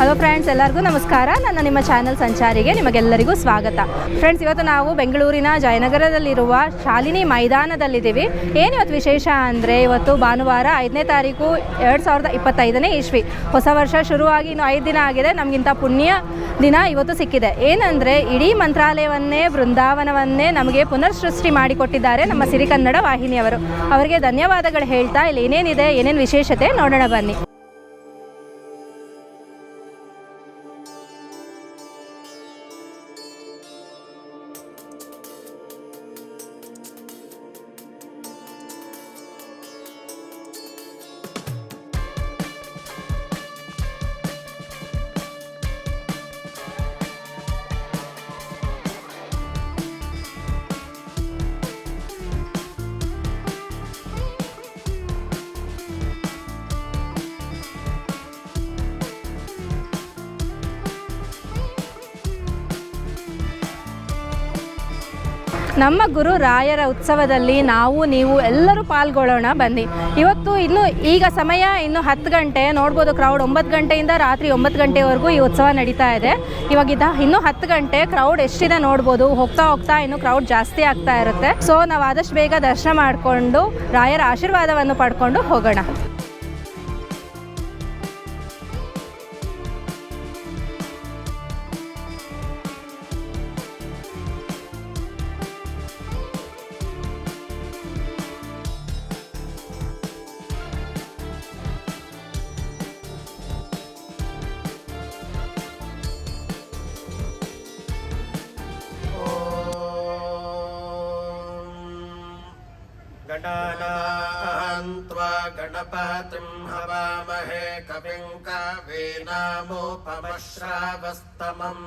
Hello friends, ಎಲ್ಲರಿಗೂ ನಮಸ್ಕಾರ. ನನ್ನ ನಿಮ್ಮ ಚಾನಲ್ ಸಂಚಾರಿಗೆ ನಿಮಗೆಲ್ಲರಿಗೂ ಸ್ವಾಗತ. ಫ್ರೆಂಡ್ಸ್, ಇವತ್ತು ನಾವು ಬೆಂಗಳೂರಿನ ಜಯನಗರದಲ್ಲಿರುವ ಶಾಲಿನಿ ಮೈದಾನದಲ್ಲಿದ್ದೀವಿ. ಏನಿವತ್ತು ವಿಶೇಷ ಅಂದರೆ, ಇವತ್ತು ಭಾನುವಾರ 5ನೇ ತಾರೀಕು 2025ನೇ ಇಸ್ವಿ. ಹೊಸ ವರ್ಷ ಶುರುವಾಗಿ ಇನ್ನು 5 ದಿನ ಆಗಿದೆ. ನಮಗಿಂತ ಪುಣ್ಯ ದಿನ ಇವತ್ತು ಸಿಕ್ಕಿದೆ. ಏನಂದರೆ, ಇಡೀ ಮಂತ್ರಾಲಯವನ್ನೇ ಬೃಂದಾವನವನ್ನೇ ನಮಗೆ ಪುನರ್ ಸೃಷ್ಟಿ ಮಾಡಿಕೊಟ್ಟಿದ್ದಾರೆ ನಮ್ಮ ಸಿರಿಕನ್ನಡ ವಾಹಿನಿಯವರು. ಅವರಿಗೆ ಧನ್ಯವಾದಗಳು ಹೇಳ್ತಾ, ಇಲ್ಲಿ ಏನೇನಿದೆ, ಏನೇನು ವಿಶೇಷತೆ ನೋಡೋಣ ಬನ್ನಿ. ನಮ್ಮ ಗುರು ರಾಯರ ಉತ್ಸವದಲ್ಲಿ ನಾವು ನೀವು ಎಲ್ಲರೂ ಪಾಲ್ಗೊಳ್ಳೋಣ ಬನ್ನಿ. ಇವತ್ತು ಈಗ ಸಮಯ 10 ಗಂಟೆ ನೋಡ್ಬೋದು. ಕ್ರೌಡ್ 9 ಗಂಟೆಯಿಂದ ರಾತ್ರಿ 9 ಗಂಟೆವರೆಗೂ ಈ ಉತ್ಸವ ನಡೀತಾ ಇದೆ. ಇವಾಗಿದ್ದ 10 ಗಂಟೆ ಕ್ರೌಡ್ ಎಷ್ಟಿದೆ ನೋಡ್ಬೋದು. ಹೋಗ್ತಾ ಇನ್ನು ಕ್ರೌಡ್ ಜಾಸ್ತಿ ಆಗ್ತಾ ಇರುತ್ತೆ. ಸೊ ನಾವು ಆದಷ್ಟು ಬೇಗ ದರ್ಶನ ಮಾಡಿಕೊಂಡು ರಾಯರ ಆಶೀರ್ವಾದವನ್ನು ಪಡ್ಕೊಂಡು ಹೋಗೋಣ. ಗಣಾನಾನ್ತ್ವಾ ಗಣಪತಿಂ ಹವಾಮಹೇ ಕವಿಂ ಕವೀನಾಮೋಪಮಶ್ರಾವಸ್ತಮಂ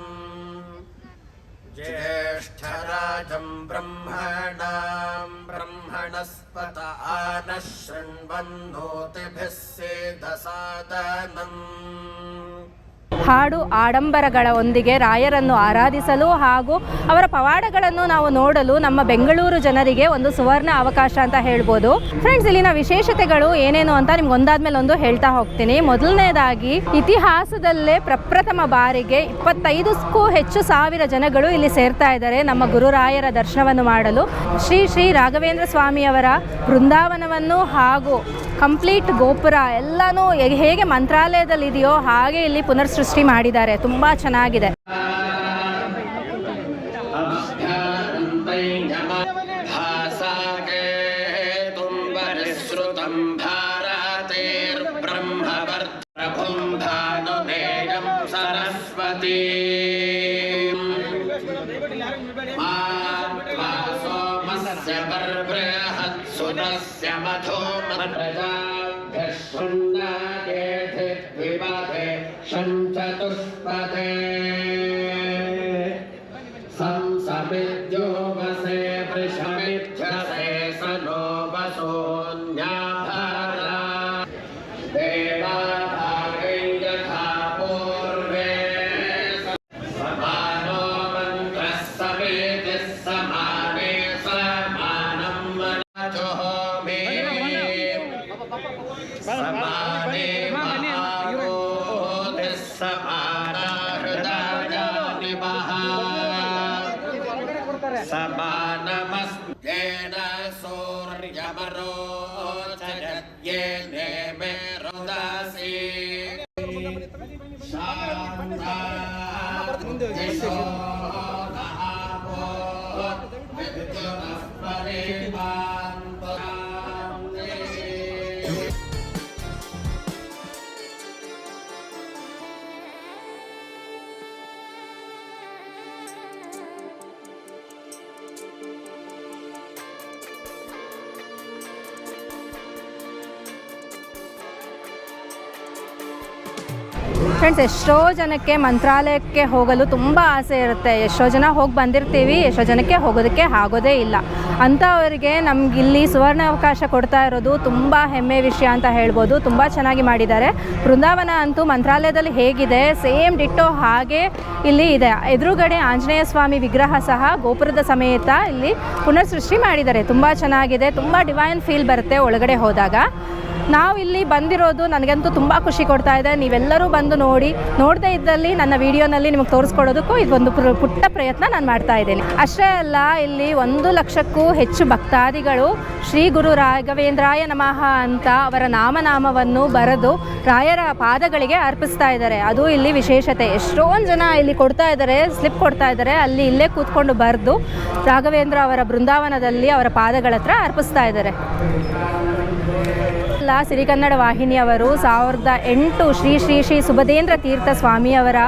ಜ್ಯೇಷ್ಠರಾಜಂ ಬ್ರಹ್ಮಣಾಂ ಬ್ರಹ್ಮಣಸ್ಪತ ಆನಃ ಶೃಣ್ವನ್ನೋತಿಭಿಃ ಸೇದಸಾದನಂ. ಹಾಡು ಆಡಂಬರಗಳ ಒಂದಿಗೆ ರಾಯರನ್ನು ಆರಾಧಿಸಲು ಹಾಗೂ ಅವರ ಪವಾಡಗಳನ್ನು ನಾವು ನೋಡಲು ನಮ್ಮ ಬೆಂಗಳೂರು ಜನರಿಗೆ ಒಂದು ಸುವರ್ಣ ಅವಕಾಶ ಅಂತ ಹೇಳ್ಬೋದು. ಫ್ರೆಂಡ್ಸ್, ಇಲ್ಲಿನ ವಿಶೇಷತೆಗಳು ಏನೇನು ಅಂತ ನಿಮ್ಗೆ ಒಂದಾದ್ಮೇಲೆ ಒಂದು ಹೇಳ್ತಾ ಹೋಗ್ತೀನಿ. ಮೊದಲನೇದಾಗಿ, ಇತಿಹಾಸದಲ್ಲೇ ಪ್ರಪ್ರಥಮ ಬಾರಿಗೆ 25ಕ್ಕೂ ಹೆಚ್ಚು ಸಾವಿರ ಜನಗಳು ಇಲ್ಲಿ ಸೇರ್ತಾ ಇದ್ದಾರೆ ನಮ್ಮ ಗುರುರಾಯರ ದರ್ಶನವನ್ನು ಮಾಡಲು. ಶ್ರೀ ರಾಘವೇಂದ್ರ ಸ್ವಾಮಿಯವರ ಬೃಂದಾವನವನ್ನು ಹಾಗೂ ಕಂಪ್ಲೀಟ್ ಗೋಪುರ ಎಲ್ಲನೂ ಹೇಗೆ ಮಂತ್ರಾಲಯದಲ್ಲಿದೆಯೋ ಹಾಗೆ ಇಲ್ಲಿ ಪುನರ್ ಸೃಷ್ಟಿ ಮಾಡಿದ್ದಾರೆ. ತುಂಬ ಚೆನ್ನಾಗಿದೆ. ಚತುಷ್ಪದೇ ಸಂಸಮಿದ್ಯೋ ವಸೆ ವೃಷಮಿಧ್ಯಸೆ ಸನೋ ವಸೋನ್ಯಾಭರ ದೇವಾಭಾಗೈ ಯಥಾ ಪೂರ್ವೇ ಸಮಾನೋ ಮಂತ್ರಃ ಸಮೇತಿಃ ಸಮಾನೇ ಸಮಾನಂ ಮನೋಹಮೇ ಸಮಾನೇ ಸಮಾನಮಸ್ಯೇನ ಸೂರ್ಯಮರೋಚಯತ್ಯೇನೆ ಮೇರುದಾಸಿ ಶಾಂತಾದಿಶೋ ನಹಾಪೋ ವಿದ್ಯುತಃ ಪರಿಮಾಂತೋ. ಫ್ರೆಂಡ್ಸ್, ಎಷ್ಟೋ ಜನಕ್ಕೆ ಮಂತ್ರಾಲಯಕ್ಕೆ ಹೋಗಲು ತುಂಬ ಆಸೆ ಇರುತ್ತೆ. ಎಷ್ಟೋ ಜನ ಹೋಗಿ ಬಂದಿರ್ತೀವಿ, ಎಷ್ಟೋ ಜನಕ್ಕೆ ಹೋಗೋದಕ್ಕೆ ಆಗೋದೇ ಇಲ್ಲ. ಅಂಥವರಿಗೆ ನಮಗಿಲ್ಲಿ ಸುವರ್ಣ ಅವಕಾಶ ಕೊಡ್ತಾ ಇರೋದು ತುಂಬ ಹೆಮ್ಮೆ ವಿಷಯ ಅಂತ ಹೇಳ್ಬೋದು. ತುಂಬ ಚೆನ್ನಾಗಿ ಮಾಡಿದ್ದಾರೆ. ಬೃಂದಾವನ ಅಂತೂ ಮಂತ್ರಾಲಯದಲ್ಲಿ ಹೇಗಿದೆ ಸೇಮ್ ಡಿಟ್ಟೋ ಹಾಗೆ ಇಲ್ಲಿ ಇದೆ. ಎದುರುಗಡೆ ಆಂಜನೇಯ ಸ್ವಾಮಿ ವಿಗ್ರಹ ಸಹ ಗೋಪುರದ ಸಮೇತ ಇಲ್ಲಿ ಪುನರ್ ಸೃಷ್ಟಿ ಮಾಡಿದ್ದಾರೆ. ತುಂಬ ಚೆನ್ನಾಗಿದೆ. ತುಂಬ ಡಿವೈನ್ ಫೀಲ್ ಬರುತ್ತೆ ಒಳಗಡೆ ಹೋದಾಗ. ನಾವು ಇಲ್ಲಿ ಬಂದಿರೋದು ನನಗಂತೂ ತುಂಬ ಖುಷಿ ಕೊಡ್ತಾ ಇದೆ. ನೀವೆಲ್ಲರೂ ಬಂದು ನೋಡದೇ ಇದ್ದಲ್ಲಿ ನನ್ನ ವಿಡಿಯೋನಲ್ಲಿ ನಿಮಗೆ ತೋರಿಸ್ಕೊಡೋದಕ್ಕೂ ಇದೊಂದು ಪುಟ್ಟ ಪ್ರಯತ್ನ ನಾನು ಮಾಡ್ತಾ ಇದ್ದೇನೆ. ಅಷ್ಟೇ ಅಲ್ಲ, ಇಲ್ಲಿ 1 ಲಕ್ಷಕ್ಕೂ ಹೆಚ್ಚು ಭಕ್ತಾದಿಗಳು ಶ್ರೀ ಗುರು ರಾಘವೇಂದ್ರಾಯ ನಮಃ ಅಂತ ಅವರ ನಾಮವನ್ನು ಬರೆದು ರಾಯರ ಪಾದಗಳಿಗೆ ಅರ್ಪಿಸ್ತಾ ಇದ್ದಾರೆ. ಅದು ಇಲ್ಲಿ ವಿಶೇಷತೆ. ಎಷ್ಟೊಂದು ಜನ ಇಲ್ಲಿ ಕೊಡ್ತಾ ಇದ್ದಾರೆ, ಸ್ಲಿಪ್ ಕೊಡ್ತಾ ಇದ್ದಾರೆ. ಅಲ್ಲಿ ಇಲ್ಲೇ ಕೂತ್ಕೊಂಡು ಬರೆದು ರಾಘವೇಂದ್ರ ಅವರ ಬೃಂದಾವನದಲ್ಲಿ ಅವರ ಪಾದಗಳ ಹತ್ರ ಅರ್ಪಿಸ್ತಾ ಇದ್ದಾರೆ. ಸಿರಿಗನ್ನಡ ವಾಹಿನಿಯವರು 1008 ಶ್ರೀ ಶ್ರೀ ಶ್ರೀ ಸುಬದೇಂದ್ರ ತೀರ್ಥ ಸ್ವಾಮಿಯವರ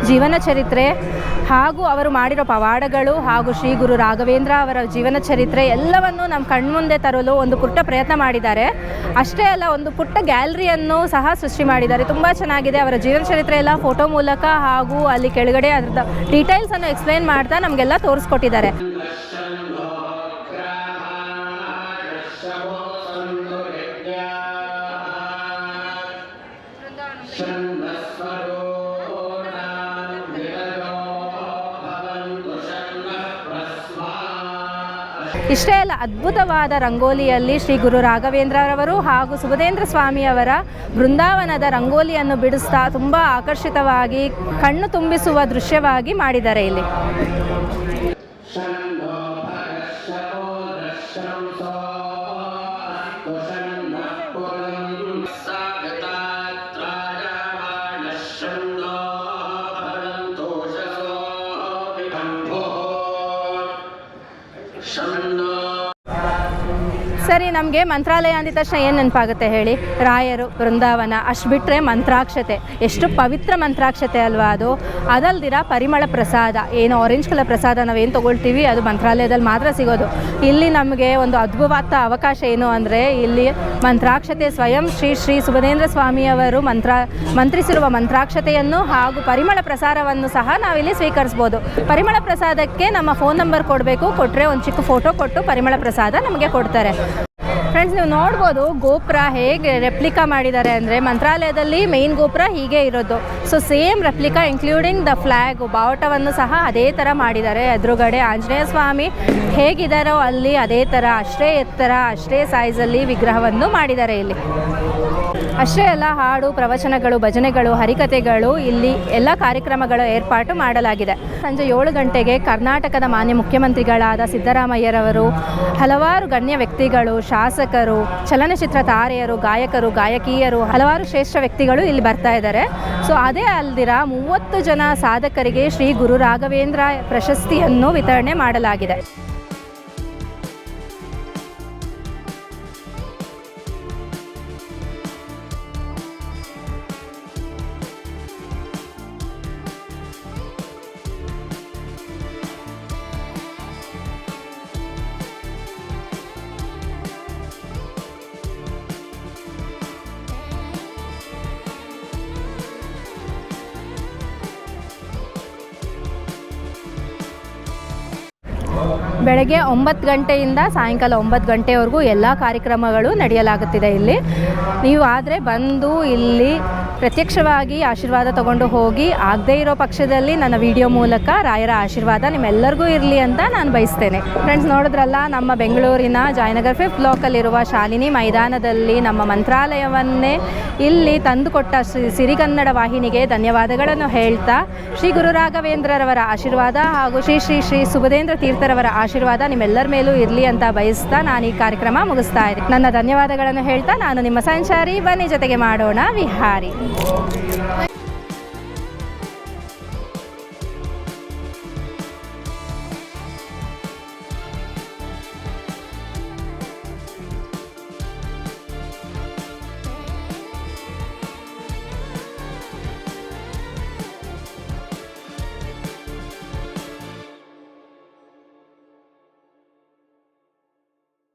ಜೀವನ ಚರಿತ್ರೆ ಹಾಗೂ ಅವರು ಮಾಡಿರೋ ಪವಾಡಗಳು ಹಾಗೂ ಶ್ರೀ ಗುರು ರಾಘವೇಂದ್ರ ಅವರ ಜೀವನ ಚರಿತ್ರೆ ಎಲ್ಲವನ್ನು ನಮ್ಮ ಕಣ್ಮುಂದೆ ತರಲು ಒಂದು ಪುಟ್ಟ ಪ್ರಯತ್ನ ಮಾಡಿದ್ದಾರೆ. ಅಷ್ಟೇ ಅಲ್ಲ, ಒಂದು ಪುಟ್ಟ ಗ್ಯಾಲರಿಯನ್ನು ಸಹ ಸೃಷ್ಟಿ ಮಾಡಿದ್ದಾರೆ. ತುಂಬ ಚೆನ್ನಾಗಿದೆ. ಅವರ ಜೀವನ ಚರಿತ್ರೆ ಎಲ್ಲ ಫೋಟೋ ಮೂಲಕ ಹಾಗೂ ಅಲ್ಲಿ ಕೆಳಗಡೆ ಅದರ ಡೀಟೇಲ್ಸನ್ನು ಎಕ್ಸ್ಪ್ಲೇನ್ ಮಾಡ್ತಾ ನಮಗೆಲ್ಲ ತೋರಿಸ್ಕೊಟ್ಟಿದ್ದಾರೆ. ಇಷ್ಟೇ ಅಲ್ಲ, ಅದ್ಭುತವಾದ ರಂಗೋಲಿಯಲ್ಲಿ ಶ್ರೀ ಗುರು ರಾಘವೇಂದ್ರರವರು ಹಾಗೂ ಸುಬದೇಂದ್ರ ಸ್ವಾಮಿಯವರ ಬೃಂದಾವನದ ರಂಗೋಲಿಯನ್ನು ಬಿಡಿಸ್ತಾ ತುಂಬ ಆಕರ್ಷಿತವಾಗಿ ಕಣ್ಣು ತುಂಬಿಸುವ ದೃಶ್ಯವಾಗಿ ಮಾಡಿದ್ದಾರೆ ಇಲ್ಲಿ. ಸರಿ, ನಮಗೆ ಮಂತ್ರಾಲಯ ಅಂದ ತಕ್ಷಣ ಏನು ನೆನಪಾಗುತ್ತೆ ಹೇಳಿ? ರಾಯರು, ಬೃಂದಾವನ, ಅಷ್ಟು ಬಿಟ್ಟರೆ ಮಂತ್ರಾಕ್ಷತೆ. ಎಷ್ಟು ಪವಿತ್ರ ಮಂತ್ರಾಕ್ಷತೆ ಅಲ್ವಾ ಅದು. ಅದಲ್ದಿರ ಪರಿಮಳ ಪ್ರಸಾದ, ಏನು ಆರೆಂಜ್ ಕಲರ್ ಪ್ರಸಾದ ನಾವೇನು ತೊಗೊಳ್ತೀವಿ ಅದು ಮಂತ್ರಾಲಯದಲ್ಲಿ ಮಾತ್ರ ಸಿಗೋದು. ಇಲ್ಲಿ ನಮಗೆ ಒಂದು ಅದ್ಭುತವಾದ ಅವಕಾಶ ಏನು ಅಂದರೆ, ಇಲ್ಲಿ ಮಂತ್ರಾಕ್ಷತೆ ಸ್ವಯಂ ಶ್ರೀ ಶ್ರೀ ಸುಬದೇಂದ್ರ ಸ್ವಾಮಿಯವರು ಮಂತ್ರಿಸಿರುವ ಮಂತ್ರಾಕ್ಷತೆಯನ್ನು ಹಾಗೂ ಪರಿಮಳ ಪ್ರಸಾದವನ್ನು ಸಹ ನಾವಿಲ್ಲಿ ಸ್ವೀಕರಿಸ್ಬೋದು. ಪರಿಮಳ ಪ್ರಸಾದಕ್ಕೆ ನಮ್ಮ ಫೋನ್ ನಂಬರ್ ಕೊಟ್ಟರೆ ಒಂದು ಚಿಕ್ಕ ಫೋಟೋ ಕೊಟ್ಟು ಪರಿಮಳ ಪ್ರಸಾದ ನಮಗೆ ಕೊಡ್ತಾರೆ. ಫ್ರೆಂಡ್ಸ್, ನೀವು ನೋಡ್ಬೋದು ಗೋಪುರ ಹೇಗೆ ರೆಪ್ಲಿಕಾ ಮಾಡಿದ್ದಾರೆ ಅಂದರೆ, ಮಂತ್ರಾಲಯದಲ್ಲಿ ಮೇನ್ ಗೋಪುರ ಹೀಗೆ ಇರೋದು. So same replica including the flag, ಬಾವುಟವನ್ನು ಸಹ ಅದೇ ಥರ ಮಾಡಿದ್ದಾರೆ. ಎದುರುಗಡೆ ಆಂಜನೇಯ ಸ್ವಾಮಿ ಹೇಗಿದ್ದಾರೋ ಅಲ್ಲಿ ಅದೇ ಥರ, ಅಷ್ಟೇ ಎತ್ತರ, ಅಷ್ಟೇ ಸೈಜಲ್ಲಿ ವಿಗ್ರಹವನ್ನು ಮಾಡಿದ್ದಾರೆ ಇಲ್ಲಿ. ಅಷ್ಟೇ ಅಲ್ಲ, ಹಾಡು, ಪ್ರವಚನಗಳು, ಭಜನೆಗಳು, ಹರಿಕಥೆಗಳು, ಇಲ್ಲಿ ಎಲ್ಲ ಕಾರ್ಯಕ್ರಮಗಳ ಏರ್ಪಾಟು ಮಾಡಲಾಗಿದೆ. ಸಂಜೆ 7 ಗಂಟೆಗೆ ಕರ್ನಾಟಕದ ಮಾನ್ಯ ಮುಖ್ಯಮಂತ್ರಿಗಳಾದ ಸಿದ್ದರಾಮಯ್ಯರವರು, ಹಲವಾರು ಗಣ್ಯ ವ್ಯಕ್ತಿಗಳು, ಶಾಸಕರು, ಚಲನಚಿತ್ರ ತಾರೆಯರು, ಗಾಯಕರು, ಗಾಯಕಿಯರು, ಹಲವಾರು ಶ್ರೇಷ್ಠ ವ್ಯಕ್ತಿಗಳು ಇಲ್ಲಿ ಬರ್ತಾ ಇದ್ದಾರೆ. ಸೊ ಅದೇ ಅಲ್ದಿರ 30 ಜನ ಸಾಧಕರಿಗೆ ಶ್ರೀ ಗುರು ರಾಘವೇಂದ್ರ ಪ್ರಶಸ್ತಿಯನ್ನು ವಿತರಣೆ ಮಾಡಲಾಗಿದೆ. ಬೆಳಗ್ಗೆ 9 ಗಂಟೆಯಿಂದ ಸಾಯಂಕಾಲ 9 ಗಂಟೆವರೆಗೂ ಎಲ್ಲ ಕಾರ್ಯಕ್ರಮಗಳು ನಡೆಯಲಾಗುತ್ತಿದೆ ಇಲ್ಲಿ. ನೀವು ಆದರೆ ಬಂದು ಇಲ್ಲಿ ಪ್ರತ್ಯಕ್ಷವಾಗಿ ಆಶೀರ್ವಾದ ತಗೊಂಡು ಹೋಗಿ, ಆಗದೇ ಇರೋ ಪಕ್ಷದಲ್ಲಿ ನನ್ನ ವಿಡಿಯೋ ಮೂಲಕ ರಾಯರ ಆಶೀರ್ವಾದ ನಿಮ್ಮೆಲ್ಲರಿಗೂ ಇರಲಿ ಅಂತ ನಾನು ಬಯಸ್ತೇನೆ. ಫ್ರೆಂಡ್ಸ್, ನೋಡಿದ್ರಲ್ಲ, ನಮ್ಮ ಬೆಂಗಳೂರಿನ ಜಯನಗರ 5th ಬ್ಲಾಕಲ್ಲಿರುವ ಶಾಲಿನಿ ಮೈದಾನದಲ್ಲಿ ನಮ್ಮ ಮಂತ್ರಾಲಯವನ್ನೇ ಇಲ್ಲಿ ತಂದುಕೊಟ್ಟ ಸಿರಿಗನ್ನಡ ವಾಹಿನಿಗೆ ಧನ್ಯವಾದಗಳನ್ನು ಹೇಳ್ತಾ, ಶ್ರೀ ಗುರು ರಾಘವೇಂದ್ರರವರ ಆಶೀರ್ವಾದ ಹಾಗೂ ಶ್ರೀ ಶ್ರೀ ಶ್ರೀ ಸುಬದೇಂದ್ರ ತೀರ್ಥರವರ ಆಶೀರ್ವಾದ ನಿಮ್ಮೆಲ್ಲರ ಮೇಲೂ ಇರಲಿ ಅಂತ ಬಯಸ್ತಾ ನಾನು ಈ ಕಾರ್ಯಕ್ರಮ ಮುಗಿಸ್ತಾ ಇದ್ದೀನಿ. ನನ್ನ ಧನ್ಯವಾದಗಳನ್ನು ಹೇಳ್ತಾ ನಾನು ನಿಮ್ಮ ಸಂಚಾರಿ, ಬನ್ನಿ ಜೊತೆಗೆ ಮಾಡೋಣ ವಿಹಾರಿ.